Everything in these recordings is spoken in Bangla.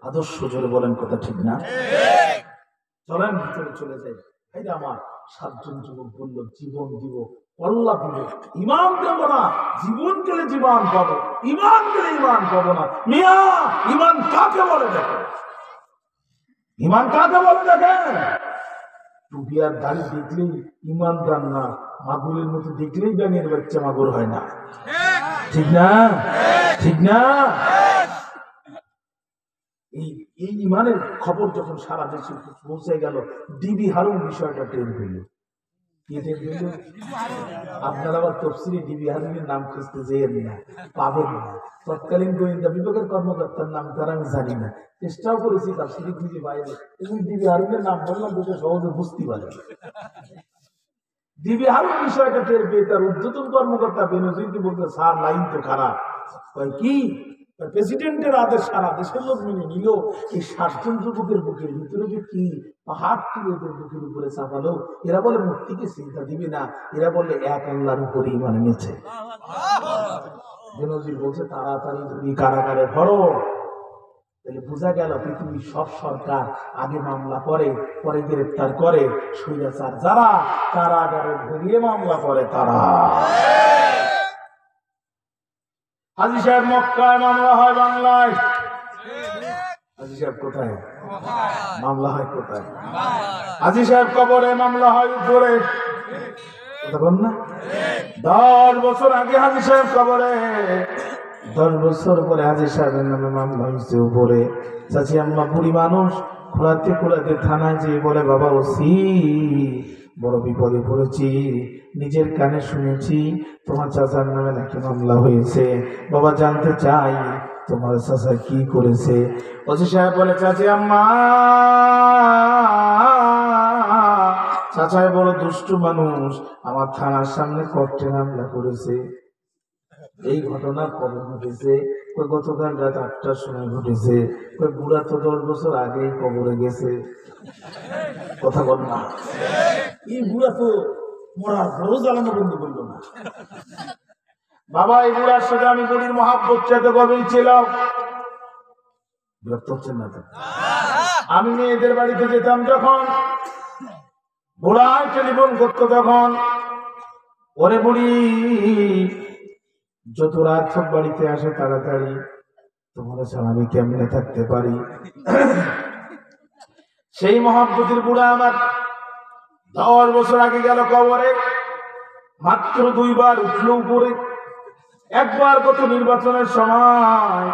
আদর্শ জোরে বলেন, কথা ঠিক না? চলেন ভিতরে চলে যাই। এই যে আমার 7 জন যুবক বললো জীবন দিব, আল্লাহ দিব, ইমান দেবো না, জীবন গেলে জীবন পাবো, ইমান গেলে ইমান পাবো না। মিয়া ইমান কাকে বলে দেখেন, ইমান কাকে বলে দেখেন। টুপি আর দাড়ি দেখলেই ইমানদার না, মাগুরের মতো দেখলেই ব্যাঙের বাচ্চা মাগুর হয় না, ঠিক না? ঠিক না? এই ইমানের খবর যখন সারা দেশে পৌঁছে গেল, ডিবি হারুন বিষয়টা টের পেল। আপনারা আবার তফসিরে ডিবি হারুনের নাম খুঁজতে যেয়েন না, পাবেন না। তৎকালীন গোয়েন্দা বিভাগের কর্মকর্তার নাম তারা আমি জানি না, চেষ্টাও করেছি তফসিরে খুঁজে বাইরে, এবং ডিবি হারুনের নাম বললাম দুটো সহজে বুঝতে পারে। ডিবি হারুন বিষয়টা টের পেয়ে তার ঊর্ধ্বতন কর্মকর্তা বেনজিরকে বলতে, স্যার লাইন তো খারাপ। কি প্রেসিডেন্টের আদেশ সারা দেশের লোক মেনে নিল, এই 7 জন যুবকের বুকের ভিতরে যে কি পাহাড় তুলে এদের বুকের উপরে চাপালো। এরা বলে মূর্তিকে চিন্তা দিবে না, এরা বলে এক আল্লাহর উপরে ইমান এনেছে। বেনজির বলছে তাড়াতাড়ি তুমি কারাগারে ভরো। তাহলে বোঝা গেল পৃথিবীর সব সরকার আগে মামলা করে, পরে গ্রেফতার করে। স্বৈরাচার যারা কারাগারে ভরিয়ে মামলা করে তারা। হাজী সাহেব মক্কায় মামলা হয় বাংলায়, হাজী সাহেব কোথায় মামলা হয়? কোথায়? হাজী সাহেব কবরে মামলা হয় উপরে, না? 10 বছর আগে হাজী সাহেব কবরে, 10 বছর পরে হাজী সাহেবের নামে মামলা হয়েছে উপরে। চাচি আম্মা বুড়ি মানুষ, খোলাতে খোলাতে থানায় যেয়ে বলে, বাবা ওসি বড় বিপদে পড়েছি, নিজের কানে শুনেছি তোমার চাচার নামে নাকি মামলা হয়েছে, বাবা জানতে চাই তোমার চাচা কি করেছে। ওসি সাহেব বলে, চাচি আম্মা চাচাই বড় দুষ্টু মানুষ, আমার থানার সামনে কোর্টে মামলা করেছে। এই ঘটনা কবে ঘটেছে? গতকাল রাত 8টার সময় ঘটেছে। বুড়া তো 10 বছর আগেই কবরে গেছে। কথা বল না, এই বুড়া তো মরার বড় জ্বালানো বন্ধ করলো না। বাবা এই বুড়ার সাথে আমি বুড়ির মহাব্বত চাইতে গভীর ছিলাম। বিরক্ত হচ্ছেন না তো? আমি মেয়েদের বাড়িতে যেতাম যখন, বুড়ায় টেলিফোন করতো তখন, ওরে বুড়ি যত রাত সব বাড়িতে আসে তাড়াতাড়ি, তোমার ছাড়া আমি কেমনে থাকতে পারি। সেই মহাব্বতের বুড়া আমার 10 বছর আগে গেল কবরে। মাত্র 2 বার উঠলো উপরে, একবার গত নির্বাচনের সময়,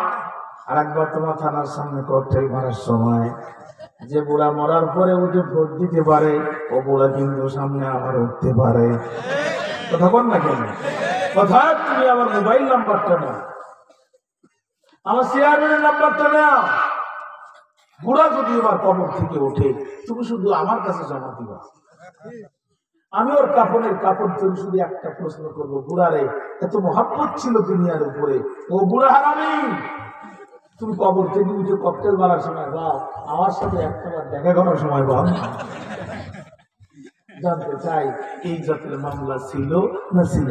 আর একবার তোমার থানার সামনে কোর্টে মারার সময়। যে বুড়া মরার পরে উঠে ভোট দিতে পারে, ও বুড়া কিন্তু সামনে আবার উঠতে পারে। কথা বল না কেন? কথা তুমি আমার মোবাইল নাম্বারটা নাও, আমার চেয়ারম্যানের নাম্বারটা নাও। বুড়া যদি এবার কবর থেকে ওঠে, তুমি শুধু আমার কাছে জমা দিবা। আমি ওর কাপড়ের কাপড় ধরে শুধু একটা প্রশ্ন করবো, বুড়ারে এত মহাব্বত ছিল দুনিয়ার উপরে, ও বুড়া হারামি, তুমি কবর থেকে উঠে ককটেল মারার সময় বাও, আমার সাথে একটাবার দেখা করার সময় বাও। জানতে চাই এই জাতের মামলা ছিল না ছিল?